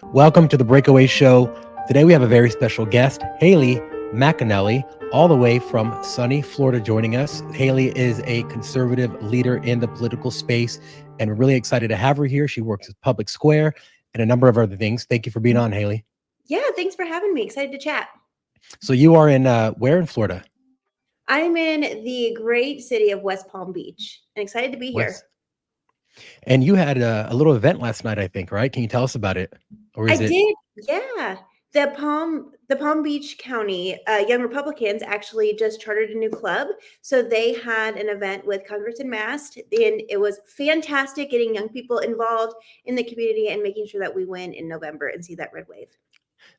Welcome to the Breakaway Show. Today we have a very special guest, Haile McAnally, all the way from sunny Florida joining us. Haile is a conservative leader in the political space, and we're really excited to have her here. She works at Public Square and a number of other things. Thank you for being on, Haile. Yeah, thanks for having me. Excited to chat. So you are in where in Florida? I'm in the great city of West Palm Beach and excited to be here. West. And you had a little event last night, I think, right? Can you tell us about it? Or I is it? did, yeah. The Palm Beach County Young Republicans actually just chartered a new club. So they had an event with Congressman Mast, and it was fantastic getting young people involved in the community and making sure that we win in November and see that red wave.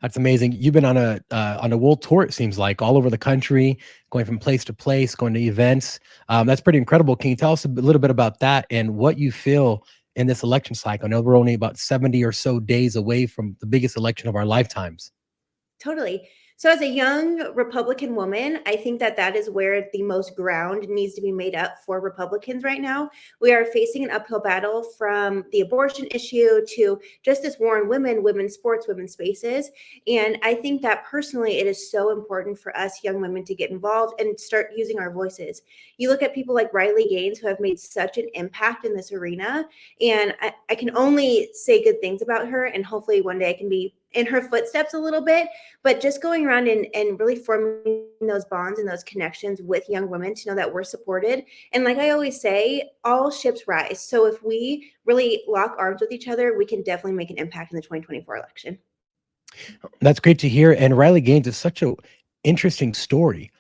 That's amazing. You've been on a world tour, it seems like, all over the country, going from place to place, going to events. That's pretty incredible. Can you tell us a little bit about that and what you feel in this election cycle? I know we're only about 70 or so days away from the biggest election of our lifetimes. Totally. So, as a young Republican woman, I think that that is where the most ground needs to be made up for Republicans right now. We are facing an uphill battle from the abortion issue to just this war on women, women's sports, women's spaces. And I think that personally, it is so important for us young women to get involved and start using our voices. You look at people like Riley Gaines, who have made such an impact in this arena, and I can only say good things about her. And hopefully, one day I can be in her footsteps a little bit, but just going around and really forming those bonds and those connections with young women to know that we're supported. And like I always say, all ships rise. So if we really lock arms with each other, we can definitely make an impact in the 2024 election. That's great to hear. And Riley Gaines is such a interesting story.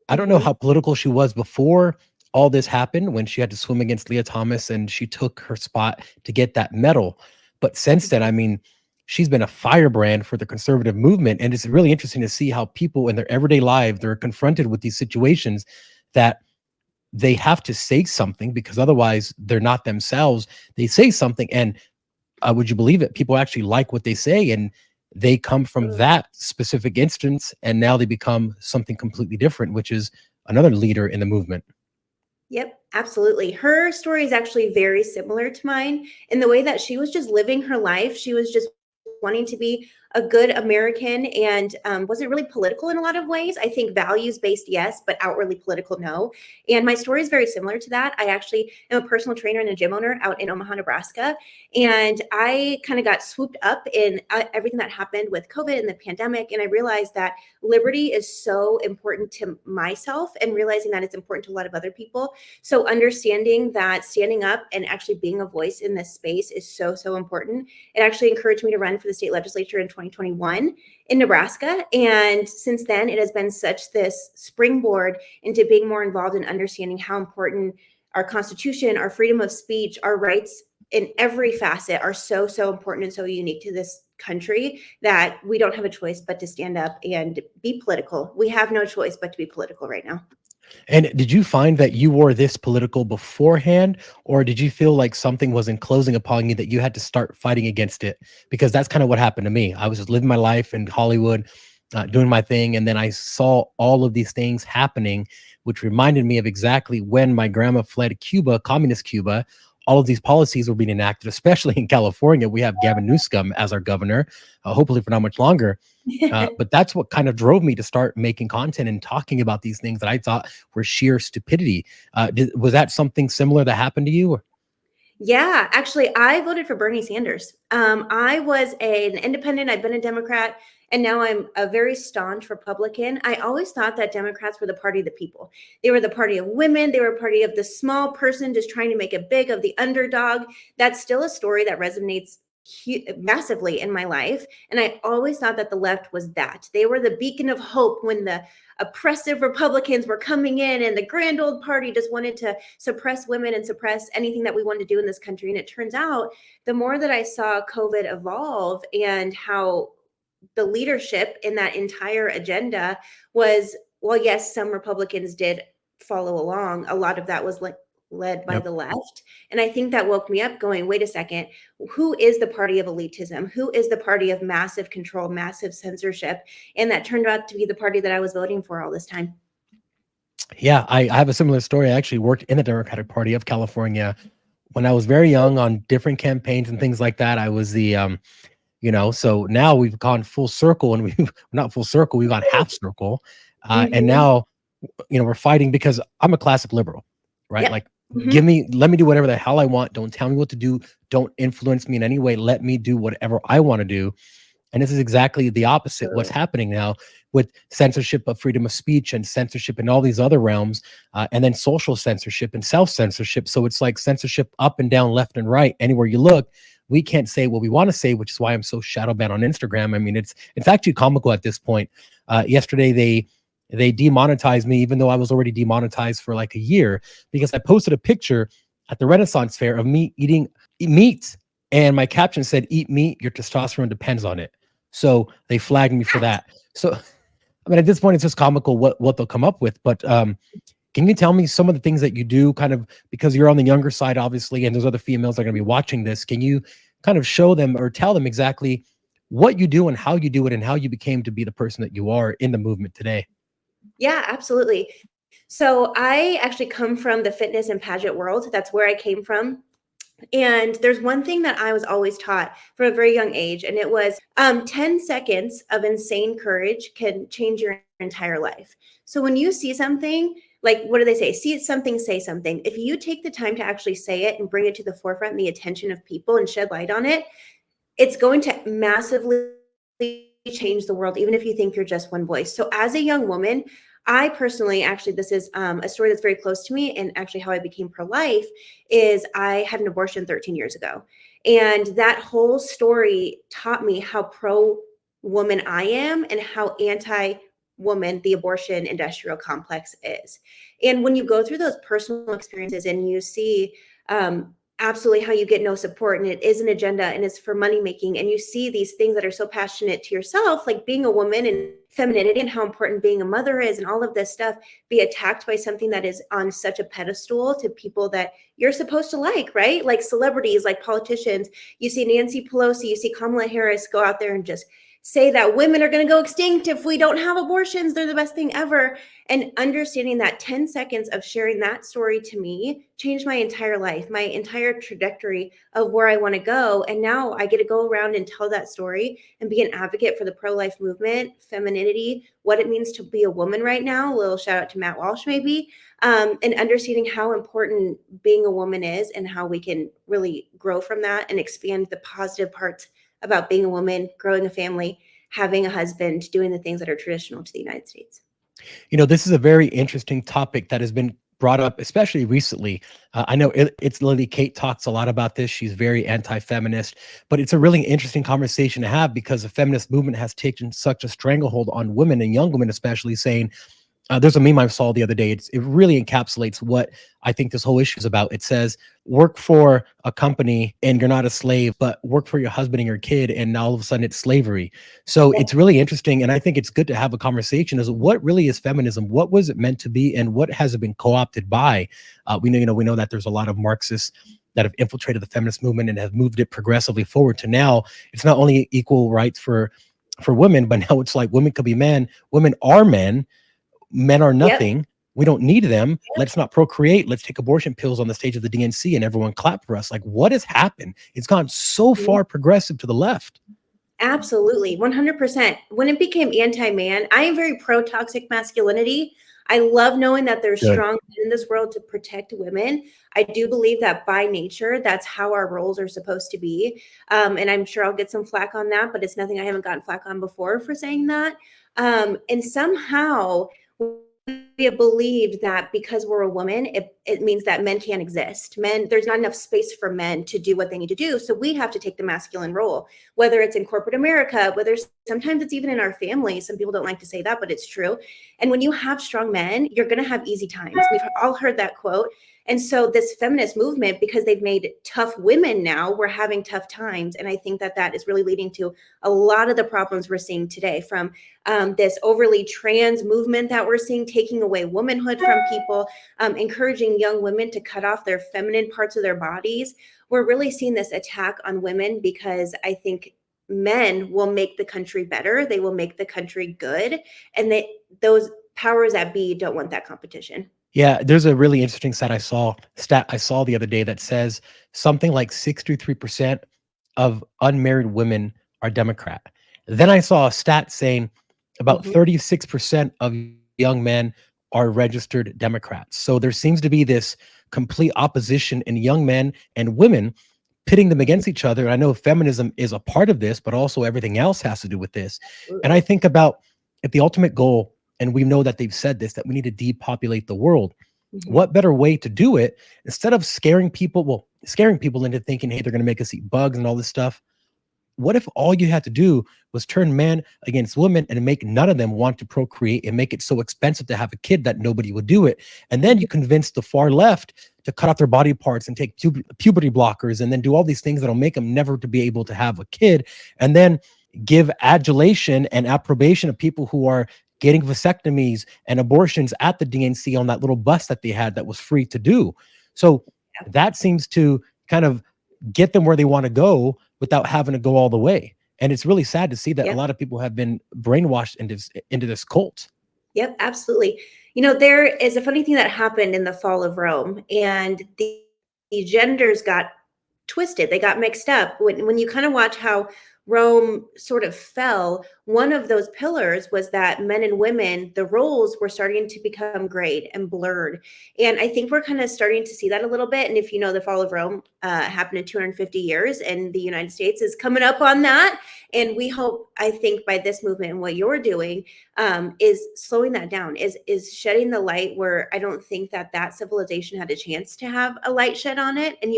I don't know Mhm. how political she was before all this happened when she had to swim against Leah Thomas and she took her spot to get that medal. But since then, I mean, she's been a firebrand for the conservative movement. And it's really interesting to see how people in their everyday life, they're confronted with these situations that they have to say something because otherwise they're not themselves. They say something and would you believe it? People actually like what they say and they come from that specific instance and now they become something completely different, which is another leader in the movement. Yep, absolutely. Her story is actually very similar to mine in the way that she was just living her life. She was just wanting to be a good American and wasn't really political in a lot of ways. I think values based, yes, but outwardly political, no. And my story is very similar to that. I actually am a personal trainer and a gym owner out in Omaha, Nebraska. And I kind of got swooped up in everything that happened with COVID and the pandemic. And I realized that liberty is so important to myself and realizing that it's important to a lot of other people. So understanding that standing up and actually being a voice in this space is so, so important. It actually encouraged me to run for the state legislature in 2021 in Nebraska. And since then, it has been such this springboard into being more involved in understanding how important our Constitution, our freedom of speech, our rights in every facet are so, so important and so unique to this country that we don't have a choice but to stand up and be political. We have no choice but to be political right now. And did you find that you were this political beforehand, or did you feel like something was enclosing upon you that you had to start fighting against it? Because that's kind of what happened to me. I was just living my life in Hollywood, doing my thing, and then I saw all of these things happening, which reminded me of exactly when my grandma fled Cuba, communist Cuba. All of these policies were being enacted, especially in California. We have Gavin Newsom as our governor, hopefully for not much longer. But that's what kind of drove me to start making content and talking about these things that I thought were sheer stupidity. Was that something similar that happened to you? Yeah, actually, I voted for Bernie Sanders. I was an independent, I've been a Democrat, and now I'm a very staunch Republican. I always thought that Democrats were the party of the people. They were the party of women, they were a party of the small person just trying to make it big, of the underdog. That's still a story that resonates massively in my life. And I always thought that the left was that. They were the beacon of hope when the oppressive Republicans were coming in and the grand old party just wanted to suppress women and suppress anything that we wanted to do in this country. And it turns out the more that I saw COVID evolve and how the leadership in that entire agenda was, well, yes, some Republicans did follow along. A lot of that was like led by Yep. the left. And I think that woke me up going, wait a second, who is the party of elitism? Who is the party of massive control, massive censorship? And that turned out to be the party that I was voting for all this time. Yeah, I have a similar story. I actually worked in the Democratic Party of California when I was very young on different campaigns and things like that. I was the So now we've gone full circle, and we've not full circle, we've gone half circle. And Mhm. now, we're fighting because I'm a classic liberal, right? Yep. Like, Mhm. let me do whatever the hell I want. Don't tell me what to do. Don't influence me in any way. Let me do whatever I want to do. And this is exactly the opposite what's Absolutely. happening now with censorship of freedom of speech and censorship in all these other realms, and then social censorship and self censorship. So it's like censorship up and down, left and right. Anywhere you look, we can't say what we want to say, which is why I'm so shadow banned on Instagram. I mean, it's actually comical at this point. Yesterday they demonetized me, even though I was already demonetized for like a year, because I posted a picture at the Renaissance Fair of me eating meat, and my caption said, "Eat meat, your testosterone depends on it." So they flagged me for that. So I mean, at this point, it's just comical what they'll come up with. But can you tell me some of the things that you do, kind of because you're on the younger side, obviously, and there's other females that are going to be watching this? Can you kind of show them or tell them exactly what you do and how you do it and how you became to be the person that you are in the movement today? Yeah, absolutely. So I actually come from the fitness and pageant world. That's where I came from. And there's one thing that I was always taught from a very young age, and it was 10 seconds of insane courage can change your entire life. So when you see something, like what do they say? See something, say something. If you take the time to actually say it and bring it to the forefront and the attention of people and shed light on it, it's going to massively change the world, even if you think you're just one voice. So, as a young woman, I personally, actually, this is a story that's very close to me, and actually, how I became pro life is I had an abortion 13 years ago. And that whole story taught me how pro woman I am and how anti woman the abortion industrial complex is. And when you go through those personal experiences and you see, absolutely how you get no support and it is an agenda and it's for money making, and you see these things that are so passionate to yourself, like being a woman and femininity and how important being a mother is and all of this stuff, be attacked by something that is on such a pedestal to people that you're supposed to like, right? Like celebrities, like politicians. You see Nancy Pelosi, you see Kamala Harris go out there and just say that women are going to go extinct if we don't have abortions, they're the best thing ever. And understanding that 10 seconds of sharing that story to me changed my entire life, my entire trajectory of where I want to go. And now I get to go around and tell that story and be an advocate for the pro-life movement, femininity, what it means to be a woman right now. A little shout out to Matt Walsh, maybe. And understanding how important being a woman is and how we can really grow from that and expand the positive parts about being a woman, growing a family, having a husband, doing the things that are traditional to the United States. This is a very interesting topic that has been brought up, especially recently. I know it's Lily Kate talks a lot about this. She's very anti-feminist, but it's a really interesting conversation to have because the feminist movement has taken such a stranglehold on women and young women, especially saying, there's a meme I saw the other day. It really encapsulates what I think this whole issue is about. It says, work for a company and you're not a slave, but work for your husband and your kid, and now all of a sudden it's slavery. So it's really interesting. And I think it's good to have a conversation as what really is feminism? What was it meant to be? And what has it been co-opted by? We know that there's a lot of Marxists that have infiltrated the feminist movement and have moved it progressively forward to now it's not only equal rights for women, but now it's like women could be men, women are men are Yep. nothing. We don't need them. Let's not procreate. Let's take abortion pills on the stage of the DNC and everyone clap for us. Like, what has happened? It's gone so Yep. far progressive to the left. Absolutely, 100%. When it became anti-man, I am very pro toxic masculinity. I love knowing that there's Good. strong men in this world to protect women. I do believe that by nature, that's how our roles are supposed to be. And I'm sure I'll get some flack on that, but it's nothing I haven't gotten flack on before for saying that. And somehow we have believed that because we're a woman, it means that men can't exist. Men, there's not enough space for men to do what they need to do. So we have to take the masculine role, whether it's in corporate America, whether sometimes it's even in our family. Some people don't like to say that, but it's true. And when you have strong men, you're going to have easy times. We've all heard that quote. And so this feminist movement, because they've made tough women now, we're having tough times. And I think that that is really leading to a lot of the problems we're seeing today, from this overly trans movement that we're seeing, taking away womanhood from people, encouraging young women to cut off their feminine parts of their bodies. We're really seeing this attack on women because I think men will make the country better. They will make the country good. And those powers that be don't want that competition. Yeah, there's a really interesting stat I saw the other day that says something like 63% of unmarried women are Democrat. Then I saw a stat saying about Mhm. 36% of young men are registered Democrats. So there seems to be this complete opposition in young men and women, pitting them Mhm. against each other. And I know feminism is a part of this, but also everything else has to do with this. And I Absolutely. think about if the ultimate goal, and we know that they've said this, that we need to depopulate the world. Mhm. What better way to do it instead of scaring people into thinking, hey, they're going to make us eat bugs and all this stuff? What if all you had to do was turn man against woman and make none of them want to procreate and make it so expensive to have a kid that nobody would do it? And then you Mhm. convince the far left to cut off their body parts and take puberty blockers and then do all these things that'll make them never to be able to have a kid. And then give adulation and approbation of people who are getting vasectomies and abortions at the DNC on that little bus that they had that was free to do. So Yeah. that seems to kind of get them where they want to go without having to go all the way. And it's really sad to see that a Yep. lot of people have been brainwashed into this cult. Yep, absolutely. There is a funny thing that happened in the fall of Rome, and the genders got twisted. They got mixed up. When you kind of watch how Rome sort of fell, one of those pillars was that men and women, the roles were starting to become grayed and blurred. And I think we're kind of starting to see that a little bit. And if you know, the fall of Rome happened in 250 years, and the United States is coming up on that. And we hope, I think, by this movement and what you're doing, is slowing that down, is shedding the light where I don't think that that civilization had a chance to have a light shed on it. And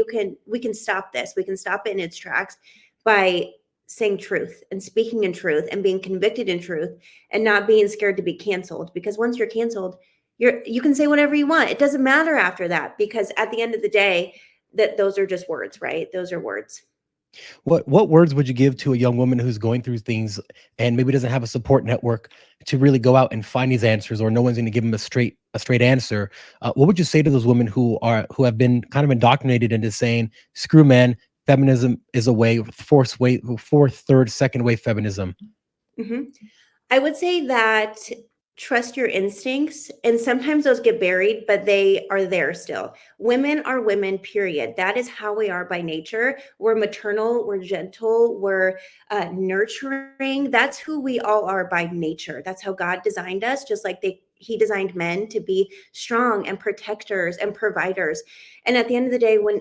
we can stop this. We can stop it in its tracks by saying truth and speaking in truth and being convicted in truth and not being scared to be canceled. Because once you're canceled, you can say whatever you want. It doesn't matter after that, because at the end of the day, that those are just words, right? Those are words. What words would you give to a young woman who's going through things and maybe doesn't have a support network to really go out and find these answers, or no one's going to give them a straight answer? What would you say to those women who have been kind of indoctrinated into saying, "Screw men, feminism is a way, fourth, third, second wave feminism"? Mhm. I would say that trust your instincts, and sometimes those get buried, but they are there still. Women are women, period. That is how we are by nature. We're maternal, we're gentle, we're nurturing. That's who we all are by nature. That's how God designed us, just like he designed men to be strong and protectors and providers. And at the end of the day, when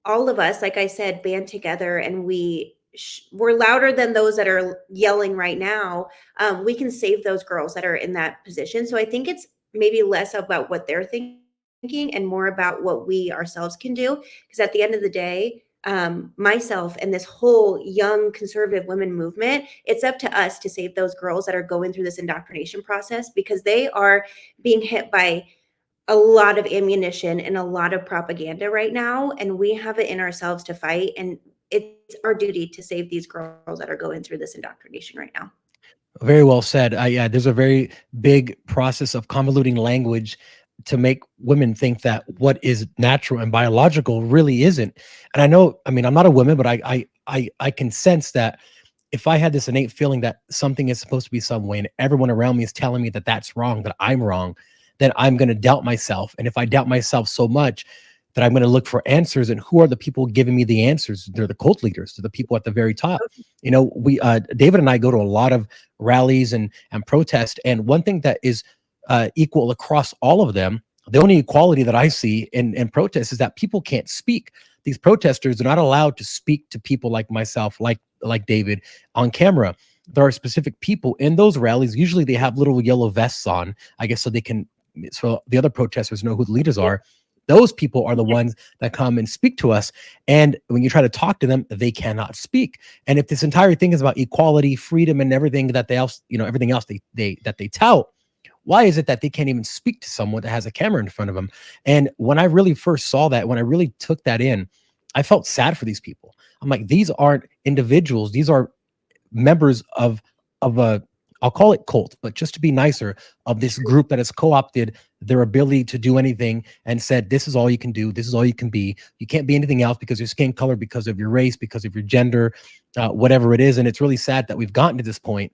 all of us, like I said, band together and we're louder than those that are yelling right now. We can save those girls that are in that position. So I think it's maybe less about what they're thinking and more about what we ourselves can do. Because at the end of the day, myself and this whole young conservative women movement, it's up to us to save those girls that are going through this indoctrination process, because they are being hit by a lot of ammunition and a lot of propaganda right now, and we have it in ourselves to fight, and it's our duty to save these girls that are going through this indoctrination right now. Very well said. Yeah, there's a very big process of convoluting language to make women think that what is natural and biological really isn't. And I know, I mean, I'm not a woman, but I can sense that if I had this innate feeling that something is supposed to be some way and everyone around me is telling me that that's wrong, that I'm wrong, then I'm going to doubt myself. And if I doubt myself so much that I'm going to look for answers, and who are the people giving me the answers? They're the cult leaders. They're the people at the very top. You know, we David and I go to a lot of rallies and protests, and one thing that is equal across all of them, the only equality that I see in protests, is that people can't speak. These protesters are not allowed to speak to people like myself, like David, on camera. There are specific people in those rallies. Usually they have little yellow vests on, I guess, so the other protesters know who the leaders Yep. are. Those people are the ones that come and speak to us. And when you try to talk to them, they cannot speak. And if this entire thing is about equality, freedom, and everything that everything else they tout, why is it that they can't even speak to someone that has a camera in front of them? And when I really first saw that, when I really took that in, I felt sad for these people. I'm like, these aren't individuals. These are members of a, I'll call it cult, but just to be nicer, of this group that has co-opted their ability to do anything and said, this is all you can do. This is all you can be. You can't be anything else because of your skin color, because of your race, because of your gender, whatever it is. And it's really sad that we've gotten to this point.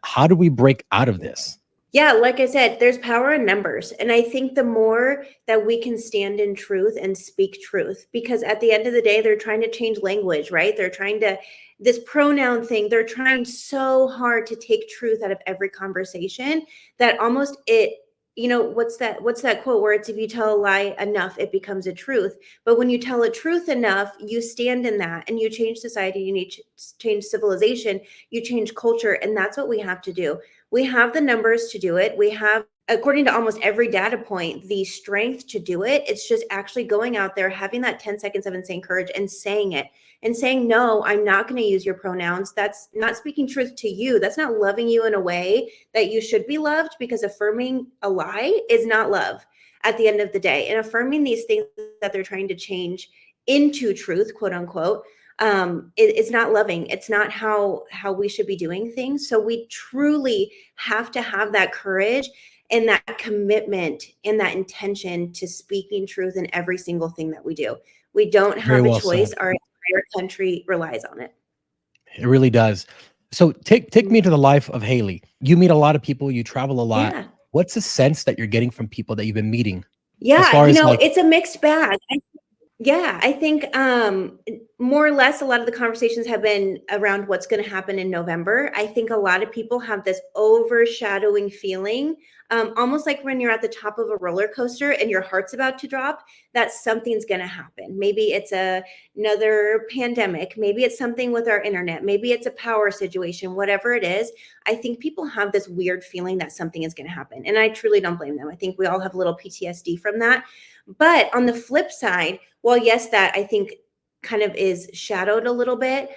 How do we break out of this? Yeah, like I said, there's power in numbers. And I think the more that we can stand in truth and speak truth, because at the end of the day, they're trying to change language, right? They're trying to, this pronoun thing, they're trying so hard to take truth out of every conversation that almost it, what's that quote where it's if you tell a lie enough, it becomes a truth. But when you tell a truth enough, you stand in that and you change society, you need to change civilization, you change culture. And that's what we have to do. We have the numbers to do it. We have, according to almost every data point, the strength to do it. It's just actually going out there, having that 10 seconds of insane courage and saying it and saying, no, I'm not going to use your pronouns. That's not speaking truth to you. That's not loving you in a way that you should be loved, because affirming a lie is not love at the end of the day. And affirming these things that they're trying to change into truth, quote unquote, it's not loving. It's not how we should be doing things. So we truly have to have that courage and that commitment and that intention to speaking truth in every single thing that we do. We don't Very have a well choice. said. Our entire country relies on it. It really does. So take me to the life of Haley. You meet a lot of people, you travel a lot. Yeah. What's the sense that you're getting from people that you've been meeting as Yeah, far as like it's a mixed bag. Yeah, I think more or less a lot of the conversations have been around what's going to happen in November. I think a lot of people have this overshadowing feeling, almost like when you're at the top of a roller coaster and your heart's about to drop, that something's going to happen. Maybe it's another pandemic. Maybe it's something with our internet. Maybe it's a power situation, whatever it is. I think people have this weird feeling that something is going to happen. And I truly don't blame them. I think we all have a little PTSD from that. But on the flip side, well, yes, that I think kind of is shadowed a little bit.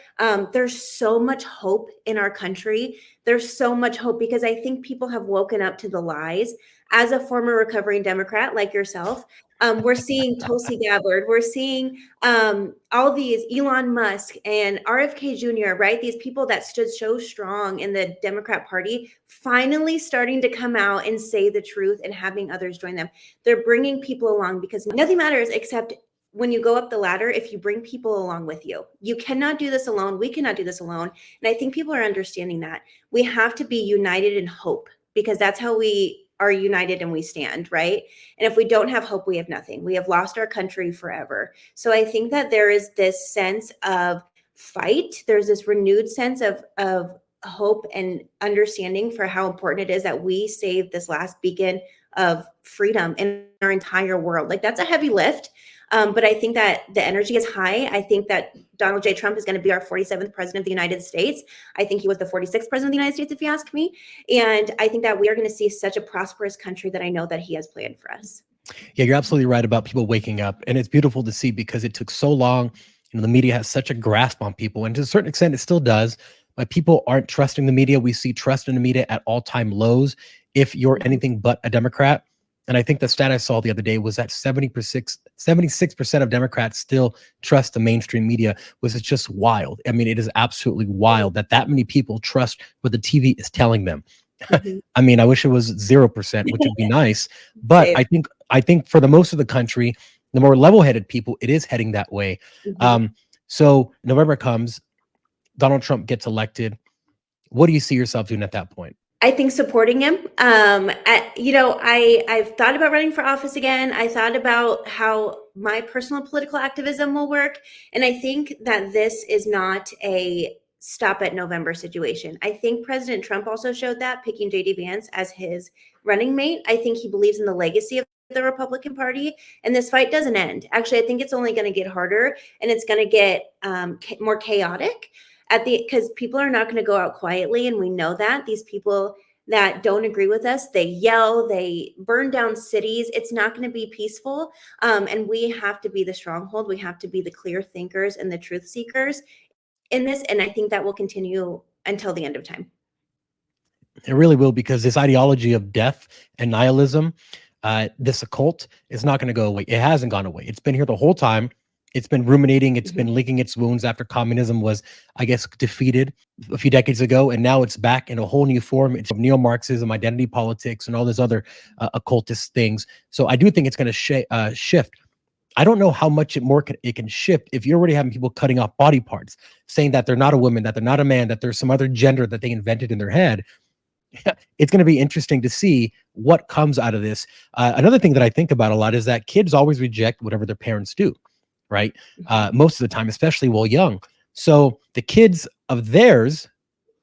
There's so much hope in our country. There's so much hope because I think people have woken up to the lies. As a former recovering Democrat like yourself, we're seeing Tulsi Gabbard, we're seeing all these Elon Musk and RFK Jr., right? These people that stood so strong in the Democrat Party finally starting to come out and say the truth and having others join them. They're bringing people along because nothing matters except when you go up the ladder, if you bring people along with you. You cannot do this alone. We cannot do this alone. And I think people are understanding that. We have to be united in hope, because that's how we are united and we stand, right? And if we don't have hope, we have nothing. We have lost our country forever. So I think that there is this sense of fight. There's this renewed sense of hope and understanding for how important it is that we save this last beacon of freedom in our entire world. Like, that's a heavy lift. But I think that the energy is high. I think that Donald J. Trump is going to be our 47th president of the United States. I think he was the 46th president of the United States, if you ask me. And I think that we are going to see such a prosperous country that I know that he has planned for us. Yeah, you're absolutely right about people waking up. And it's beautiful to see because it took so long. The media has such a grasp on people. And to a certain extent, it still does. But people aren't trusting the media. We see trust in the media at all-time lows if you're anything but a Democrat. And I think the stat I saw the other day was that 76% of Democrats still trust the mainstream media, which is just wild. I mean, it is absolutely wild that many people trust what the TV is telling them. Mhm. I mean, I wish it was 0%, which would be nice. But Same. I think for the most of the country, the more level-headed people, it is heading that way. Mhm. So November comes, Donald Trump gets elected. What do you see yourself doing at that point? I think supporting him. I've thought about running for office again. I thought about how my personal political activism will work. And I think that this is not a stop at November situation. I think President Trump also showed that, picking JD Vance as his running mate. I think he believes in the legacy of the Republican Party, and this fight doesn't end. Actually, I think it's only going to get harder, and it's going to get more chaotic because people are not going to go out quietly, and we know that these people that don't agree with us, they yell, they burn down cities. It's not going to be peaceful, and we have to be the stronghold. We have to be the clear thinkers and the truth seekers in this, and I think that will continue until the end of time. It really will, because this ideology of death and nihilism, this occult is not going to go away. It hasn't gone away. It's been here the whole time. It's been ruminating. It's been licking its wounds after communism was, I guess, defeated a few decades ago. And now it's back in a whole new form. It's neo-Marxism, identity politics, and all those other occultist things. So I do think it's going to shift. I don't know how much it can shift if you're already having people cutting off body parts, saying that they're not a woman, that they're not a man, that there's some other gender that they invented in their head. it's going to be interesting to see what comes out of this. Another thing that I think about a lot is that kids always reject whatever their parents do, right? Mhm. Most of the time, especially while young. So the kids of theirs,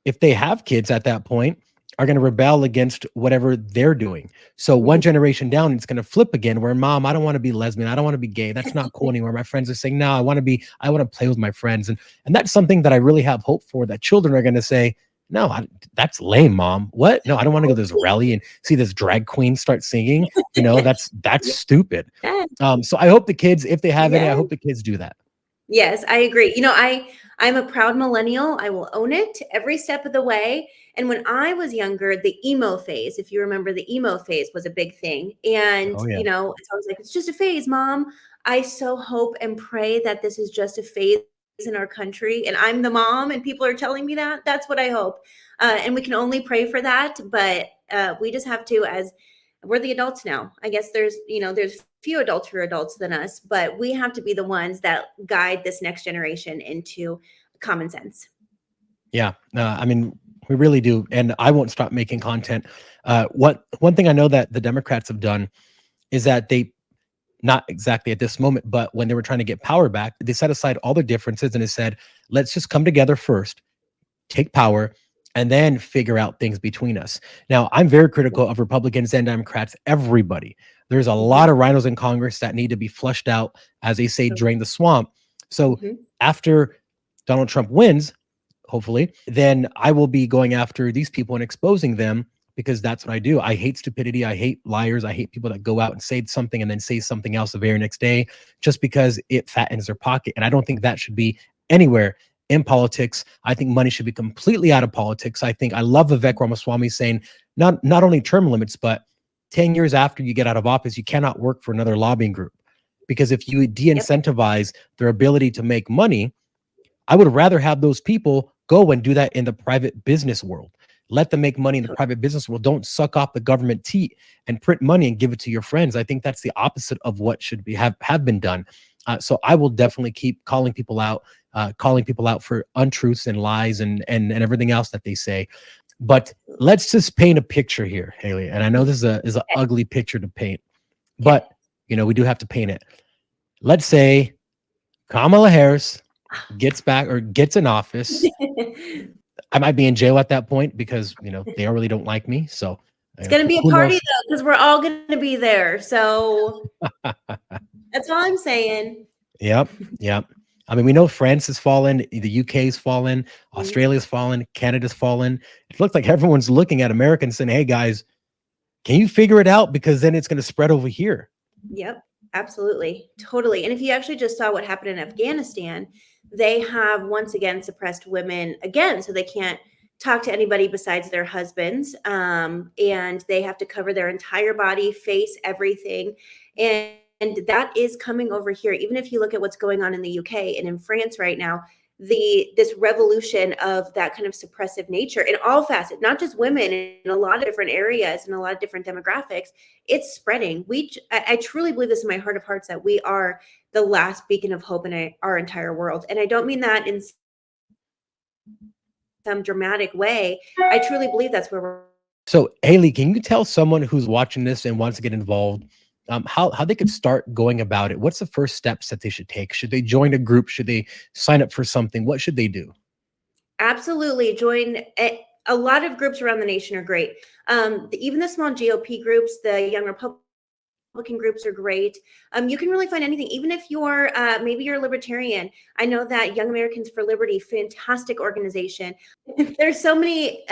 if they have kids at that point, are going to rebel against whatever they're doing. So one Mhm. generation down, it's going to flip again where mom, I don't want to be lesbian. I don't want to be gay. That's not cool anymore. My friends are saying, no, I want to play with my friends. And that's something that I really have hope for, that children are going to say, no, that's lame, mom. What? No, I don't want to go to this rally and see this drag queen start singing. That's stupid. Yeah. So I hope the kids, if they have any, I Yeah. hope the kids do that. Yes, I agree. I'm a proud millennial. I will own it every step of the way. And when I was younger, the emo phase, if you remember, the emo phase was a big thing. And, Oh yeah. it's always like, it's just a phase, mom. I so hope and pray that this is just a phase in our country. And I'm the mom, and people are telling me that. That's what I hope. And we can only pray for that. But we just have to, as we're the adults now. I guess there's few adults who are adults than us, but we have to be the ones that guide this next generation into common sense. Yeah, I mean, we really do, and I won't stop making content. What one thing I know that the Democrats have done is that they, not exactly at this moment, but when they were trying to get power back, they set aside all their differences and they said, let's just come together first, take power, and then figure out things between us. Now, I'm very critical of Republicans and Democrats, everybody. There's a lot Mhm. of rhinos in Congress that need to be flushed out, as they say, drain the swamp. So Mhm. after Donald Trump wins, hopefully, then I will be going after these people and exposing them, because that's what I do. I hate stupidity. I hate liars. I hate people that go out and say something and then say something else the very next day just because it fattens their pocket. And I don't think that should be anywhere in politics. I think money should be completely out of politics. I love Vivek Ramaswamy saying not only term limits, but 10 years after you get out of office, you cannot work for another lobbying group. Because if you Yep. de-incentivize their ability to make money, I would rather have those people go and do that in the private business world. Let them make money in the private business world. Don't suck off the government teat and print money and give it to your friends. I think that's the opposite of what should be have been done. So I will definitely keep calling people out for untruths and lies and everything else that they say. But Absolutely. let's just paint a picture here, Haley. And I know this is an Okay. ugly picture to paint, Okay. but we do have to paint it. Let's say Kamala Harris gets in office. I might be in jail at that point because, they really don't like me. So, It's gonna be a who party knows? though, because we're all gonna be there. So that's all I'm saying. Yep. Yep. I mean, we know France has fallen, the UK's fallen, Mhm. Australia's fallen, Canada's fallen. It looks like everyone's looking at America and saying, hey, guys, can you figure it out? Because then it's going to spread over here. Yep, absolutely. Totally. And if you actually just saw what happened in Afghanistan, they have once again suppressed women again, so they can't talk to anybody besides their husbands. And they have to cover their entire body, face, everything. And that is coming over here. Even if you look at what's going on in the UK and in France right now, this revolution of that kind of suppressive nature in all facets, not just women, in a lot of different areas and a lot of different demographics, it's spreading. I truly believe this in my heart of hearts, that we are the last beacon of hope in our entire world. And I don't mean that in some dramatic way. I truly believe that's where we're. So, Haley, can you tell someone who's watching this and wants to get involved, how they could start going about it? What's the first steps that they should take? Should they join a group? Should they sign up for something? What should they do? Absolutely. Join a lot of groups around the nation are great. Even the small GOP groups, the Young Republican groups are great. You can really find anything, even if you're maybe you're a libertarian. I know that Young Americans for Liberty, fantastic organization. There's so many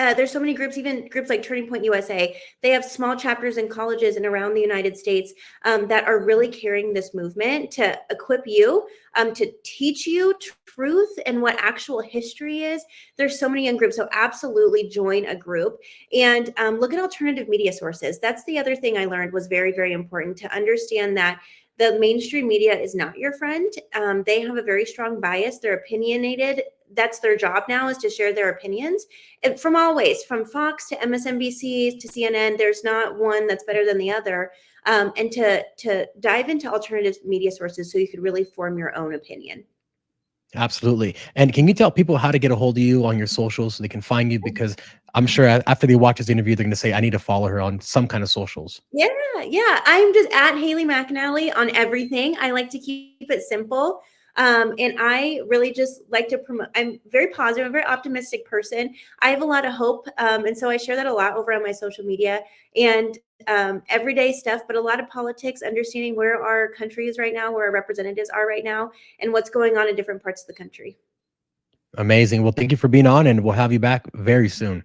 groups, even groups like Turning Point USA. They have small chapters in colleges and around the United States that are really carrying this movement to equip you, to teach you truth and what actual history is. There's so many young groups, so absolutely join a group. And look at alternative media sources. That's the other thing I learned was very, very important, to understand that the mainstream media is not your friend. They have a very strong bias. They're opinionated. That's their job now, is to share their opinions, and from always, from Fox to MSNBC to CNN. There's not one that's better than the other. And to dive into alternative media sources so you could really form your own opinion. Absolutely. And can you tell people how to get a hold of you on your socials so they can find you? Because I'm sure after they watch this interview, they're going to say, I need to follow her on some kind of socials. Yeah, yeah. I'm just at Haile McAnally on everything. I like to keep it simple. And I really just like to promote. I'm very positive, a very optimistic person. I have a lot of hope. And so I share that a lot over on my social media and everyday stuff, but a lot of politics, understanding where our country is right now, where our representatives are right now, and what's going on in different parts of the country. Amazing. Well, thank you for being on, and we'll have you back very soon.